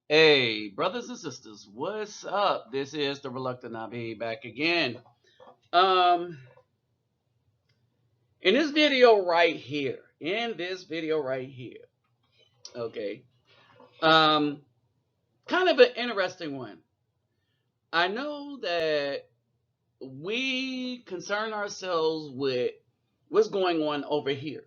Hey, brothers and sisters, what's up? This is the Reluctant Nabi back again. Um, in this video right here, okay, um, kind of an interesting one. I know that we concern ourselves with what's going on over here.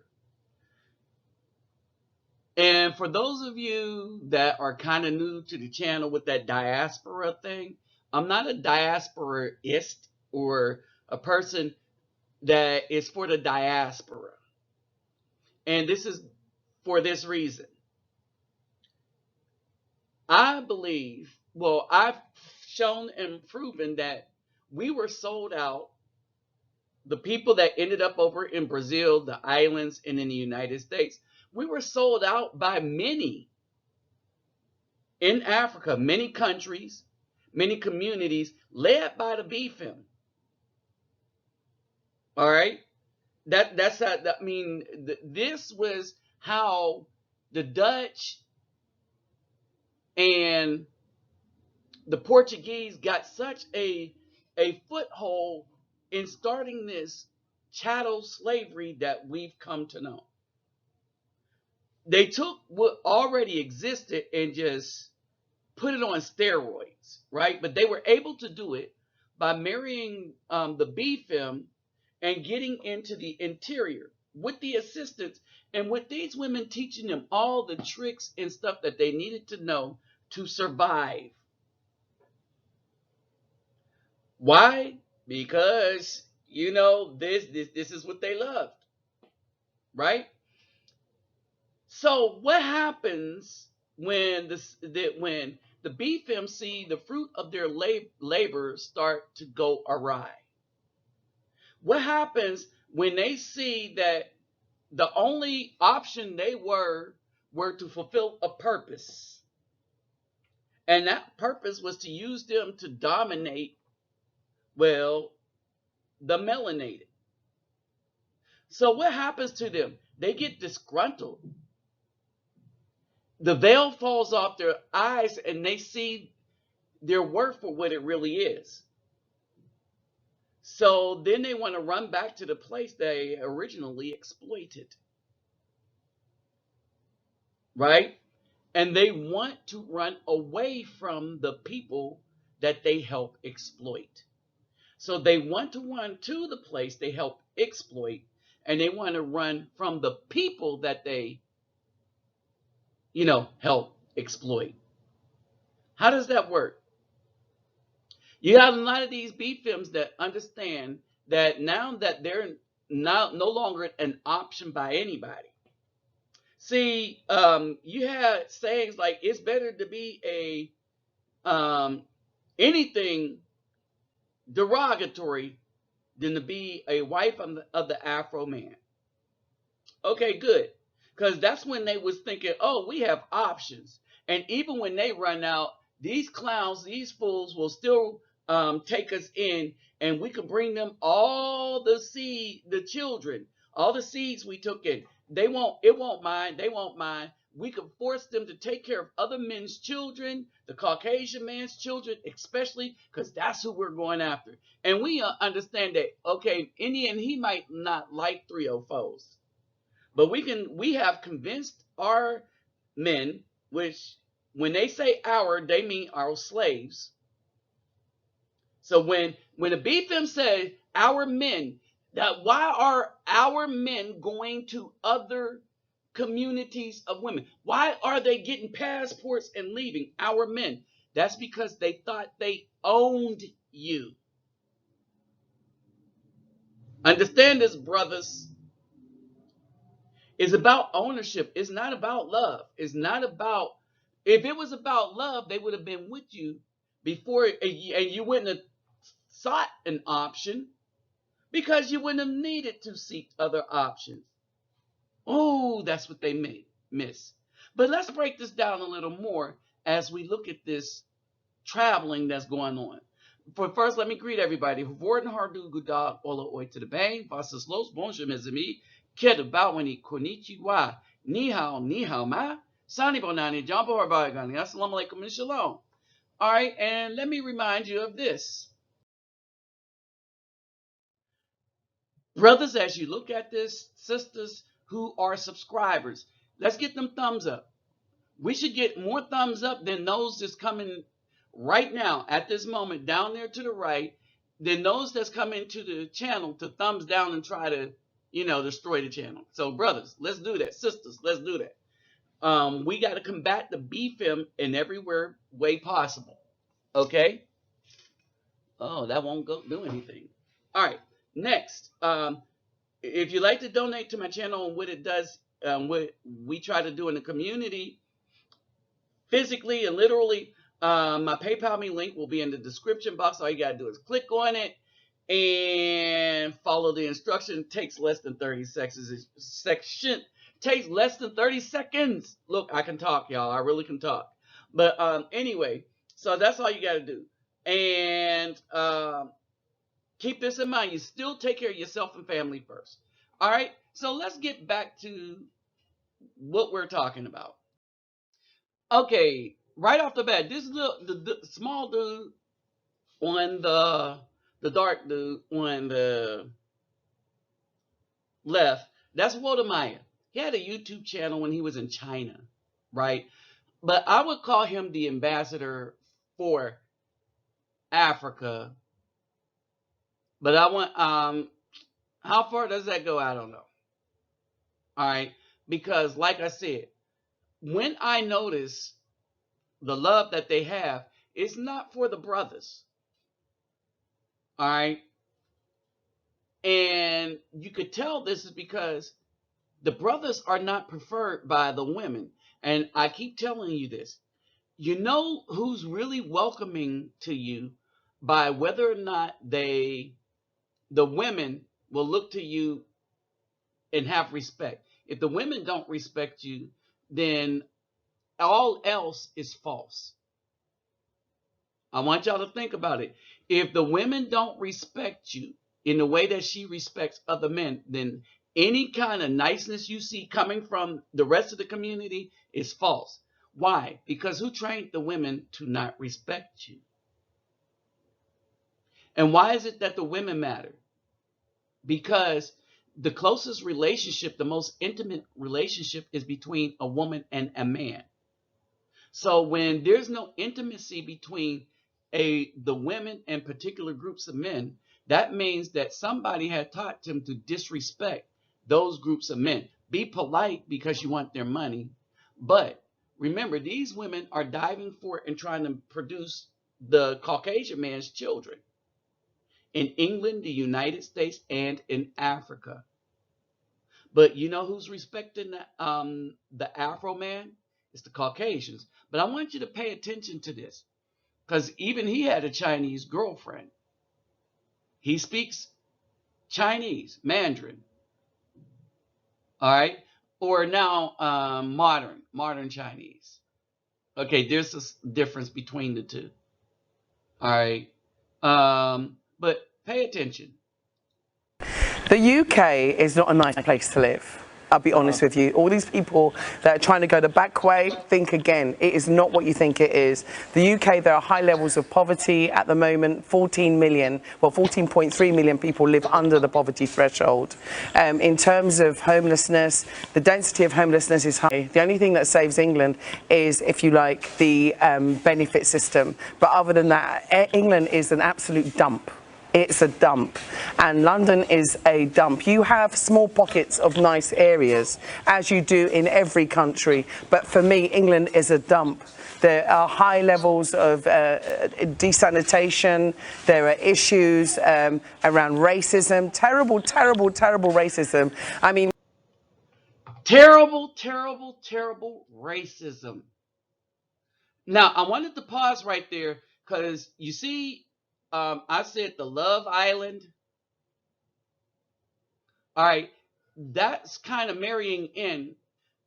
And for those of you that are kind of new to the channel with that diaspora thing, I'm not a diasporaist or a person that is for the diaspora. And this is for this reason. I believe, well, I've shown and proven that we were sold out. The people that ended up over in Brazil, the islands, and in the United States, we were sold out by many in Africa, many countries, many communities led by the Bfem. All right. That's how, I mean, this was how the Dutch and the Portuguese got such a foothold in starting this chattel slavery that we've come to know. They took what already existed and just put it on steroids, right? But they were able to do it by marrying the BFEM and getting into the interior with the assistance and with these women teaching them all the tricks and stuff that they needed to know to survive. Why? Because this is what they loved, right? So what happens when when the BFEM see the fruit of their labor start to go awry? What happens when they see that the only option they were to fulfill a purpose, and that purpose was to use them to dominate, well, the melanated. So what happens to them? They get disgruntled. The veil falls off their eyes and they see their worth for what it really is. So then they want to run back to the place they originally exploited, right? And they want to run away from the people that they help exploit. So they want to run to the place they help exploit, and they want to run from the people that they, help exploit. How does that work? You have a lot of these BFEMs that understand that now that they're no longer an option by anybody. See, you had sayings like it's better to be anything derogatory than to be a wife of the Afro man. Okay, good. Because that's when they was thinking, oh, we have options. And even when they run out, these clowns, these fools will still take us in, and we can bring them all the children, all the seeds we took in. It won't mind. They won't mind. We can force them to take care of other men's children, the Caucasian man's children, especially because that's who we're going after. And we understand that, okay, Indian, he might not like 304s. But we have convinced our men, which when they say our, they mean our slaves. So when the BFM says our men, that why are our men going to other communities of women? Why are they getting passports and leaving our men? That's because they thought they owned you. Understand this, brothers. It's about ownership. It's not about love. It's not about, if it was about love, they would have been with you before, and you wouldn't have sought an option because you wouldn't have needed to seek other options. Oh, that's what they miss. But let's break this down a little more as we look at this traveling that's going on. For first, let me greet everybody. Worden hardu gudal ola oi to the bang. Vasas los bonjour mes amis. Kedabawani konnichiwa. Ni hao ma. Sani Bonani, John Baragani, Assalamu alaikum and shalom. All right, and let me remind you of this. Brothers, as you look at this, sisters who are subscribers, let's get them thumbs up. We should get more thumbs up than those that's coming right now at this moment down there to the right, than those that's coming to the channel to thumbs down and try to, destroy the channel. So, brothers, let's do that. Sisters, let's do that. We got to combat the Bfem in every way possible. Okay? Oh, that won't do anything. All right. Next, if you like to donate to my channel and what it does, what we try to do in the community, physically and literally, my PayPal me link will be in the description box. All you got to do is click on it and follow the instruction. It takes less than 30 seconds. Takes less than 30 seconds. Look, I can talk, y'all. I really can talk. But anyway, so that's all you got to do. And keep this in mind. You still take care of yourself and family first. All right? So let's get back to what we're talking about. Okay, right off the bat, this is the small dude on the dark dude on the left. That's Wodemaya. He had a YouTube channel when he was in China, right? But I would call him the ambassador for Africa. But I want how far does that go? I don't know. All right, because like I said, when I notice the love that they have, it's not for the brothers. All right. And you could tell this is because the brothers are not preferred by the women. And I keep telling you this. You know who's really welcoming to you by whether or not the women will look to you and have respect. If the women don't respect you, then all else is false. I want y'all to think about it. If the women don't respect you in the way that she respects other men, then any kind of niceness you see coming from the rest of the community is false. Why? Because who trained the women to not respect you? And why is it that the women matter? Because the closest relationship, the most intimate relationship is between a woman and a man. So when there's no intimacy between the women and particular groups of men, that means that somebody had taught them to disrespect those groups of men. Be polite because you want their money. But remember, these women are diving for it and trying to produce the Caucasian man's children in England, the United States, and in Africa. But you know who's respecting the Afro man? It's the Caucasians. But I want you to pay attention to this, because even he had a Chinese girlfriend. He speaks Chinese, Mandarin. All right, or now modern Chinese. Okay, there's a difference between the two. All right, but pay attention. The UK is not a nice place to live. I'll be honest with you. All these people that are trying to go the back way, think again. It is not what you think it is. The UK, there are high levels of poverty at the moment. 14.3 million people live under the poverty threshold. In terms of homelessness, the density of homelessness is high. The only thing that saves England is, if you like, the benefit system. But other than that, England is an absolute dump. It's a dump, and London is a dump. You have small pockets of nice areas, as you do in every country, but for me, England is a dump. There are high levels of desanitation. There are issues around racism, terrible racism. I mean, Terrible racism. Now, I wanted to pause right there because you see, I said the Love Island. All right, that's kind of marrying in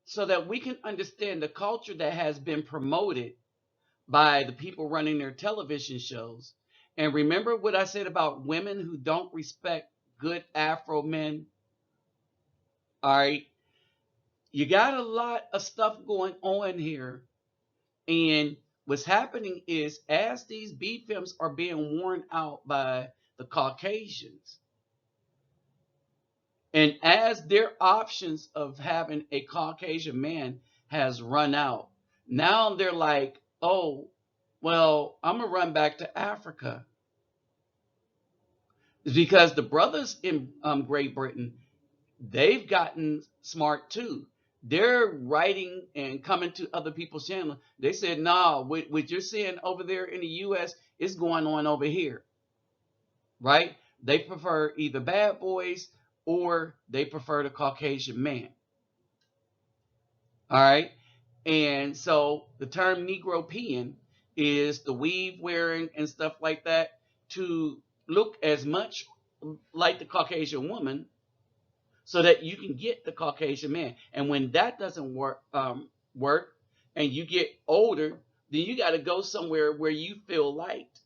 so that we can understand the culture that has been promoted by the people running their television shows. And remember what I said about women who don't respect good Afro men? All right. You got a lot of stuff going on here. And what's happening is as these BFEMs are being worn out by the Caucasians, and as their options of having a Caucasian man has run out, now they're like, oh, well, I'm going to run back to Africa. Because the brothers in Great Britain, they've gotten smart too. They're writing and coming to other people's channel. They said, "No, what you're seeing over there in the U.S. is going on over here." Right? They prefer either bad boys or they prefer the Caucasian man. All right, and so the term Negropean is the weave wearing and stuff like that to look as much like the Caucasian woman so that you can get the Caucasian man. And when that doesn't work, and you get older, then you got to go somewhere where you feel liked.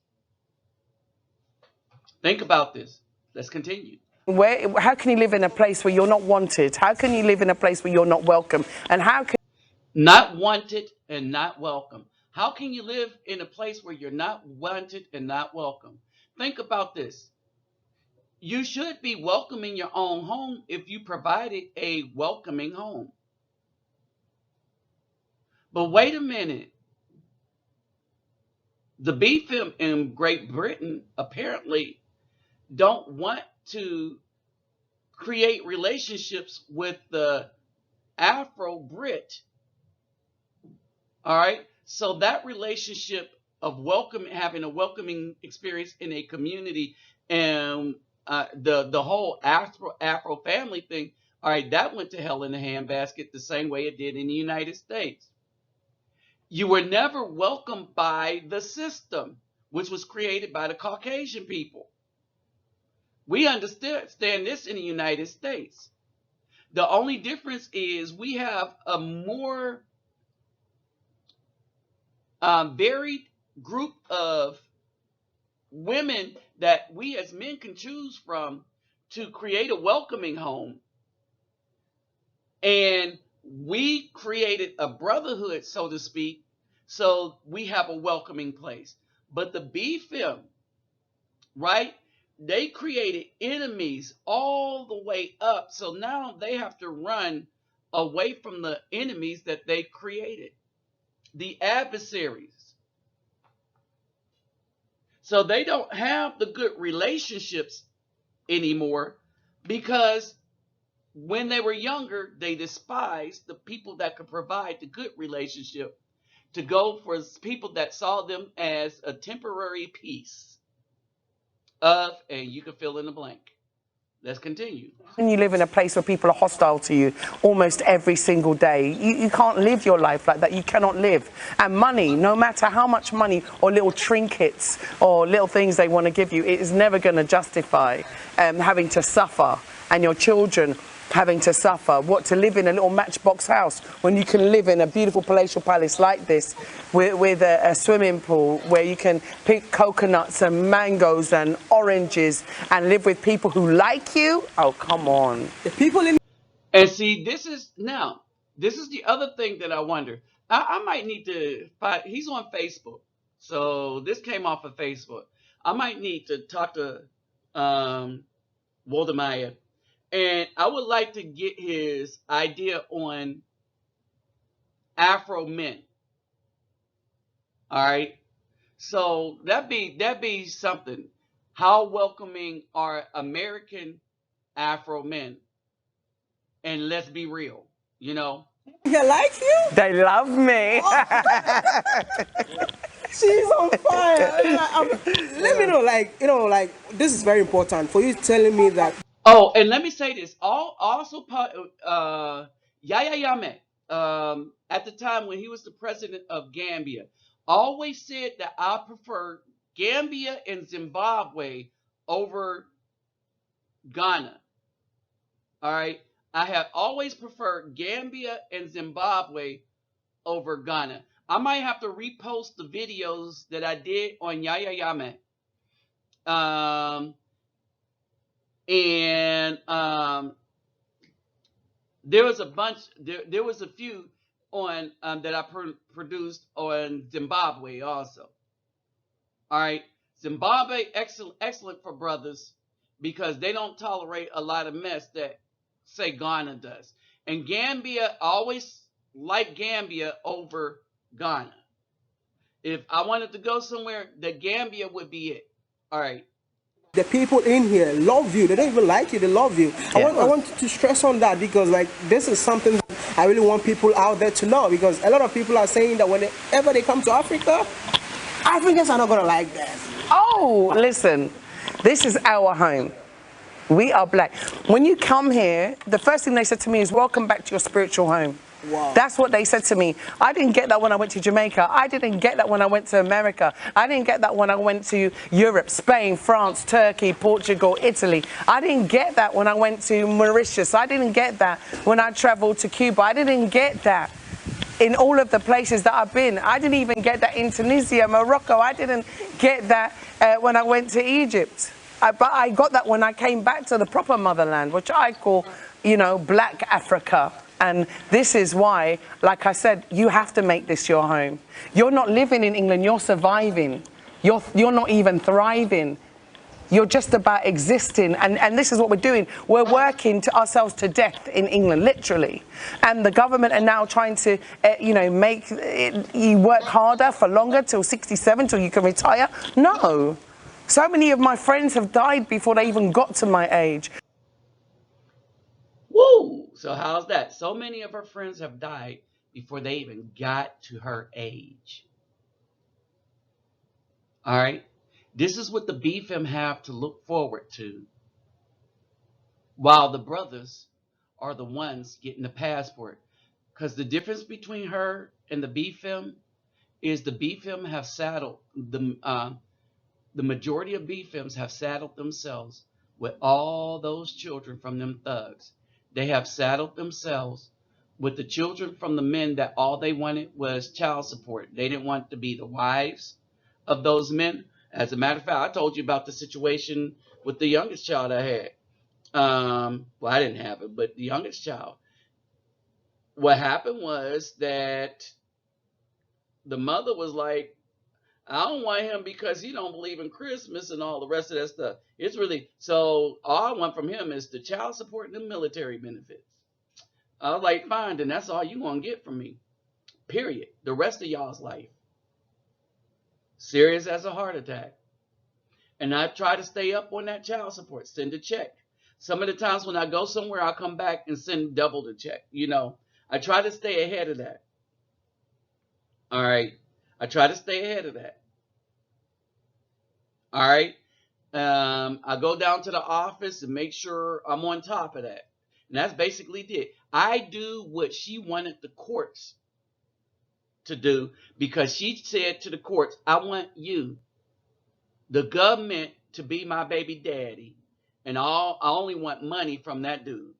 Think about this. Let's continue. How can you live in a place where you're not wanted? How can you live in a place where you're not welcome? And how can Not wanted and not welcome. How can you live in a place where you're not wanted and not welcome? Think about this. You should be welcome in your own home if you provided a welcoming home. But wait a minute. The BFEM in Great Britain apparently don't want to create relationships with the Afro Brit. All right. So that relationship of having a welcoming experience in a community, and the whole Afro family thing. All right, that went to hell in a handbasket the same way it did in the United States. You were never welcomed by the system, which was created by the Caucasian people. We understand this in the United States. The only difference is we have a more varied group of women that we as men can choose from to create a welcoming home. And we created a brotherhood, so to speak, so we have a welcoming place. But the BFEM, right? They created enemies all the way up. So now they have to run away from the enemies that they created, the adversaries. So they don't have the good relationships anymore because when they were younger, they despised the people that could provide the good relationship to go for people that saw them as a temporary piece of, and you can fill in the blank. Let's continue. when you live in a place where people are hostile to you almost every single day? You can't live your life like that. You cannot live. And money, no matter how much money or little trinkets or little things they want to give you, it is never going to justify having to suffer, and your children having to suffer, to live in a little matchbox house when you can live in a beautiful palatial palace like this with a swimming pool where you can pick coconuts and mangoes and oranges and live with people who like you. Oh, come on. The people in And see, this is the other thing that I wonder. I might need to find, he's on Facebook. So this came off of Facebook. I might need to talk to Waldemar, and I would like to get his idea on Afro men. All right. So that'd be something. How welcoming are American Afro men? And let's be real, here like you, They love me. she's on fire. Let me know, like this is very important for you telling me that. Oh, and let me say this. Also, Yahya Jammeh, at the time when he was the president of Gambia, always said that I prefer Gambia and Zimbabwe over Ghana. All right. I have always preferred Gambia and Zimbabwe over Ghana. I might have to repost the videos that I did on Yahya Jammeh. And There was a bunch. There was a few on that I produced on Zimbabwe also. All right, Zimbabwe excellent for brothers because they don't tolerate a lot of mess that say Ghana does. And Gambia always like Gambia over Ghana. If I wanted to go somewhere, the Gambia would be it. All right. The people in here love you. They don't even like you. They love you. I want to stress on that because like this is something that I really want people out there to know because a lot of people are saying that whenever they come to Africa, Africans are not gonna like that. Oh, listen, this is our home. We are black. When you come here, the first thing they said to me is, welcome back to your spiritual home. Wow. That's what they said to me. I didn't get that when I went to Jamaica. I didn't get that when I went to America. I didn't get that when I went to Europe, Spain, France, Turkey, Portugal, Italy. I didn't get that when I went to Mauritius. I didn't get that when I traveled to Cuba. I didn't get that in all of the places that I've been. I didn't even get that in Tunisia, Morocco. I didn't get that when I went to Egypt. But I got that when I came back to the proper motherland, which I call, Black Africa. And this is why, like I said, you have to make this your home. You're not living in England, you're surviving. You're not even thriving. You're just about existing. And this is what we're doing. We're working ourselves to death in England, literally. And the government are now trying to, make you work harder for longer, till 67, till you can retire. No. So many of my friends have died before they even got to my age. Woo! So how's that? So many of her friends have died before they even got to her age. All right? This is what the BFEM have to look forward to, while the brothers are the ones getting the passport. Because the difference between her and the BFEM is the BFEM have saddled, the majority of BFEMs have saddled themselves with all those children from them thugs. They have saddled themselves with the children from the men that all they wanted was child support. They didn't want to be the wives of those men. As a matter of fact, I told you about the situation with the youngest child I had. Well, I didn't have it, but the youngest child. What happened was that the mother was like, I don't want him because he don't believe in Christmas and all the rest of that stuff. It's really, so all I want from him is the child support and the military benefits. I was like, fine, then that's all you gonna get from me. Period. The rest of y'all's life. Serious as a heart attack. And I try to stay up on that child support, send a check. Some of the times when I go somewhere, I'll come back and send double the check. I try to stay ahead of that. All right. I try to stay ahead of that. All right. I go down to the office and make sure I'm on top of that. And that's basically it. I do what she wanted the courts to do because she said to the courts, I want you, the government, to be my baby daddy. And I only want money from that dude.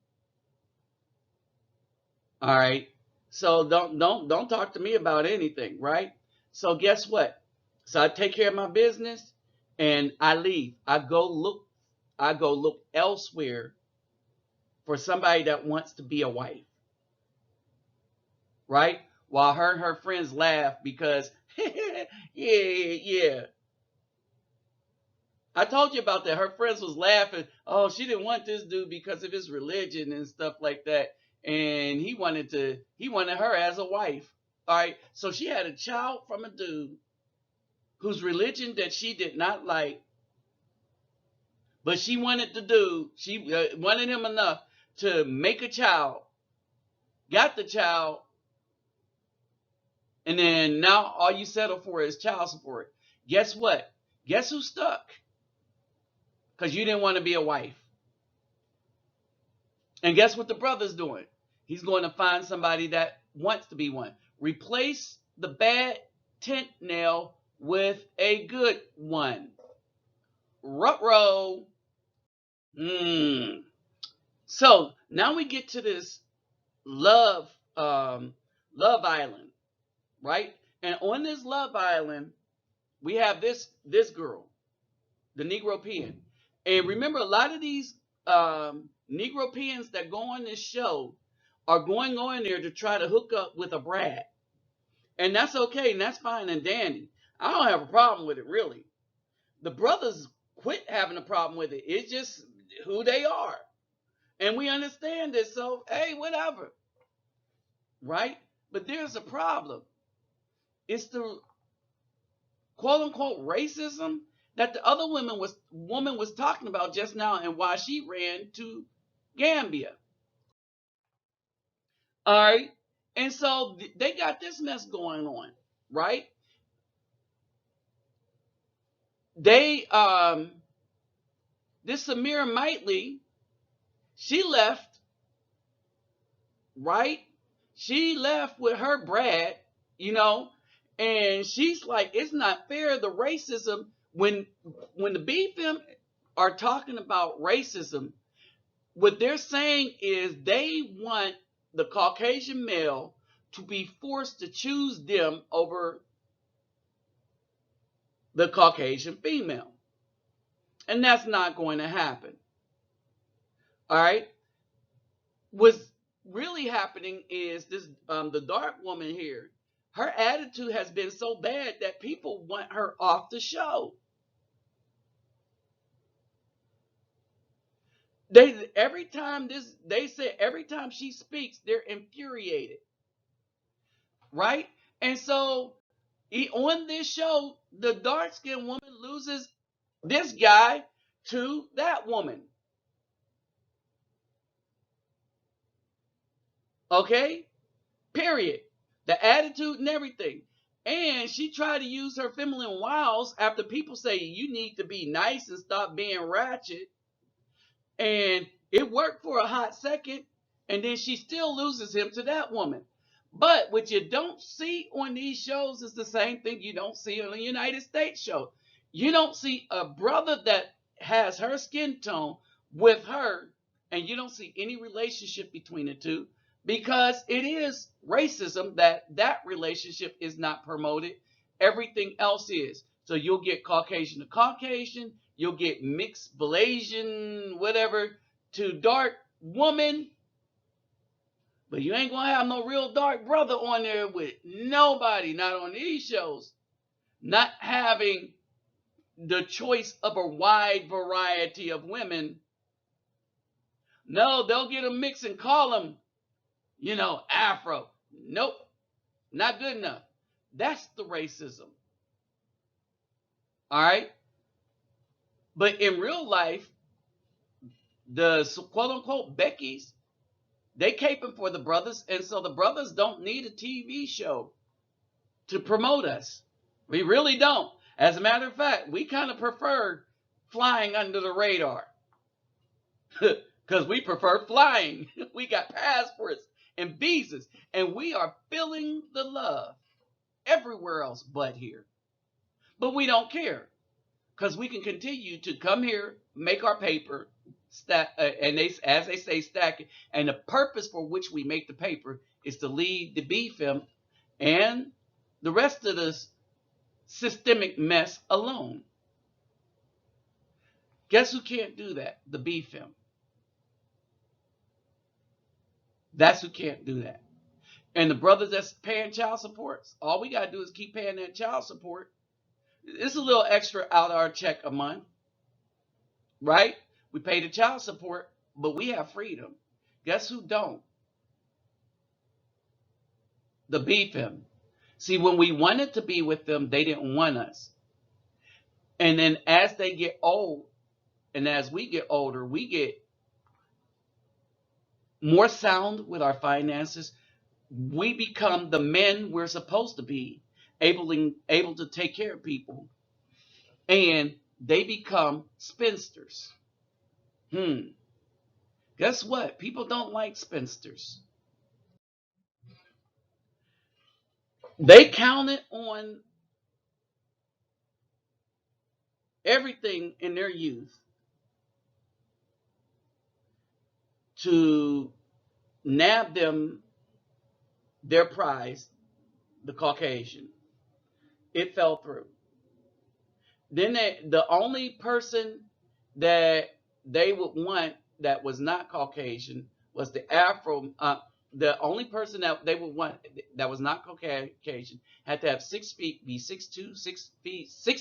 All right. So don't talk to me about anything, right? So guess what? So I take care of my business and I leave. I go look elsewhere for somebody that wants to be a wife. Right? While her and her friends laugh because yeah. I told you about that. Her friends was laughing. Oh, she didn't want this dude because of his religion and stuff like that. And he wanted her as a wife. All right. So she had a child from a dude whose religion that she did not like. But she wanted the dude. She wanted him enough to make a child. Got the child. And then now all you settle for is child support. Guess what? Guess who's stuck? Because you didn't want to be a wife. And guess what the brother's doing? He's going to find somebody that wants to be one. Replace the bad tent nail with a good one. Ruh-roh. So now we get to this Love Island, right? And on this Love Island, we have this girl, the Negropean. And remember, a lot of these Negropeans that go on this show are going on there to try to hook up with a brat. And that's okay, and that's fine and dandy. I don't have a problem with it, really. The brothers quit having a problem with it. It's just who they are. And we understand this, so hey, whatever. Right? But there's a problem. It's the quote unquote racism that the other woman was talking about just now, and why she ran to Gambia. All right. And so they got this mess going on, right? They this Samira Mightley, she left, right? She left with her Brad, you know, and she's like, it's not fair, the racism when the BFEM are talking about racism, what they're saying is they want the Caucasian male to be forced to choose them over the Caucasian female. And that's not going to happen. All right. What's really happening is this the dark woman here, her attitude has been so bad that people want her off the show. Every time she speaks, they're infuriated. Right? And so on this show, the dark skinned woman loses this guy to that woman. Okay? Period. The attitude and everything. And she tried to use her feminine wiles after people say you need to be nice and stop being ratchet. And it worked for a hot second. And then she still loses him to that woman. But what you don't see on these shows is the same thing you don't see on a United States show. You don't see a brother that has her skin tone with her, and you don't see any relationship between the two, because it is racism that relationship is not promoted. Everything else is. So you'll get Caucasian to Caucasian, you'll get mixed Malaysian, whatever, to dark woman. But you ain't gonna have no real dark brother on there with nobody, not on these shows, not having the choice of a wide variety of women. No, they'll get a mix and call them, Afro. Nope, not good enough. That's the racism. All right. But in real life, the quote unquote Beckies, they caping for the brothers, and so the brothers don't need a TV show to promote us. We really don't. As a matter of fact, we kind of prefer flying under the radar because we prefer flying. We got passports and visas, and we are feeling the love everywhere else but here. But we don't care because we can continue to come here, make our paper, and as they say, stack it. And the purpose for which we make the paper is to leave the BFEM and the rest of this systemic mess alone. Guess who can't do that? The BFEM. That's who can't do that. And the brothers that's paying child support, all we got to do is keep paying that child support. It's a little extra out of our check a month, right? We pay the child support, but we have freedom. Guess who don't? The BFEM. See, when we wanted to be with them, they didn't want us. And then as they get old, and as we get older, we get more sound with our finances. We become the men we're supposed to be, able to take care of people. And they become spinsters. Guess what? People don't like spinsters. They counted on everything in their youth to nab them their prize, the Caucasian. It fell through. Then the only person that they would want that was not Caucasian was the the only person that they would want that was not Caucasian had to have 6 feet, be 6'2", 6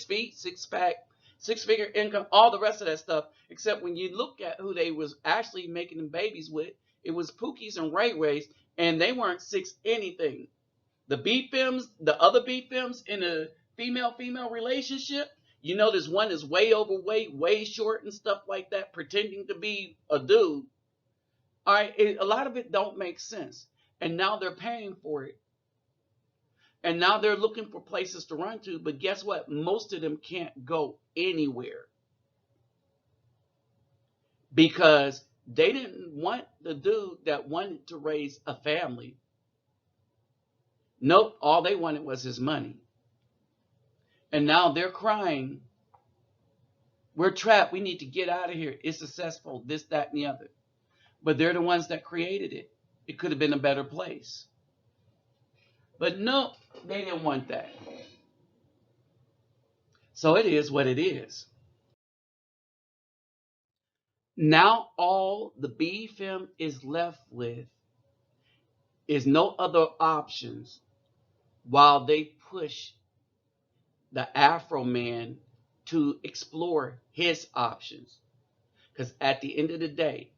feet, 6 pack, 6-figure income, all the rest of that stuff. Except when you look at who they was actually making them babies with, it was Pookies and Ray Rays, and they weren't 6 anything. The BFEMS, the other BFEMS in a female-female relationship, you know, this one is way overweight, way short and stuff like that, pretending to be a dude. All right, a lot of it don't make sense. And now they're paying for it. And now they're looking for places to run to. But guess what? Most of them can't go anywhere. Because they didn't want the dude that wanted to raise a family. Nope, all they wanted was his money. And now they're crying. We're trapped. We need to get out of here. It's successful, this, that, and the other. But they're the ones that created it. It could have been a better place. But no, they didn't want that. So it is what it is. Now all the BFEM is left with is no other options while they push the Afro man to explore his options. Because at the end of the day,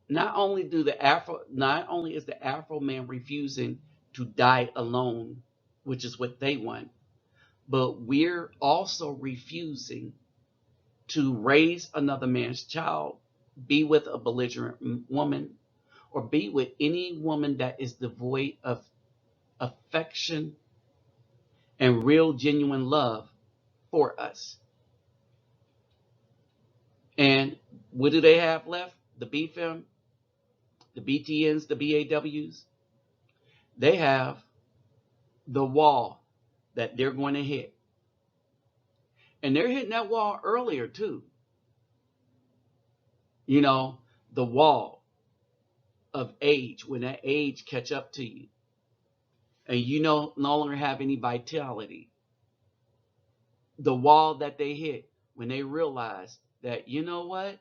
not only is the Afro man refusing to die alone, which is what they want, but we're also refusing to raise another man's child, be with a belligerent woman, or be with any woman that is devoid of affection and real genuine love for us. And what do they have left? The BFEM, the BTNs, the BAWs, they have the wall that they're going to hit. And they're hitting that wall earlier too. You know, the wall of age, when that age catch up to you and you no longer have any vitality. The wall that they hit when they realize that, you know what?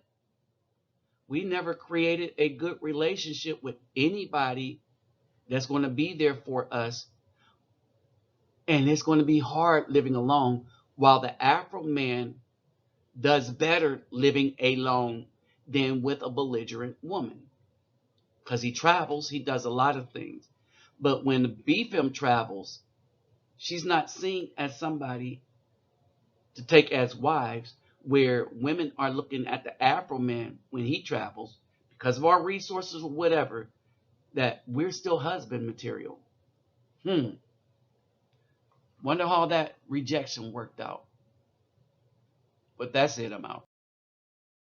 We never created a good relationship with anybody that's going to be there for us. And it's going to be hard living alone, while the Afro man does better living alone than with a belligerent woman. Because he travels, he does a lot of things. But when the BFEM travels, she's not seen as somebody to take as wives, where women are looking at the Afro man when he travels, because of our resources or whatever, that we're still husband material. Wonder how that rejection worked out. But that's it, I'm out.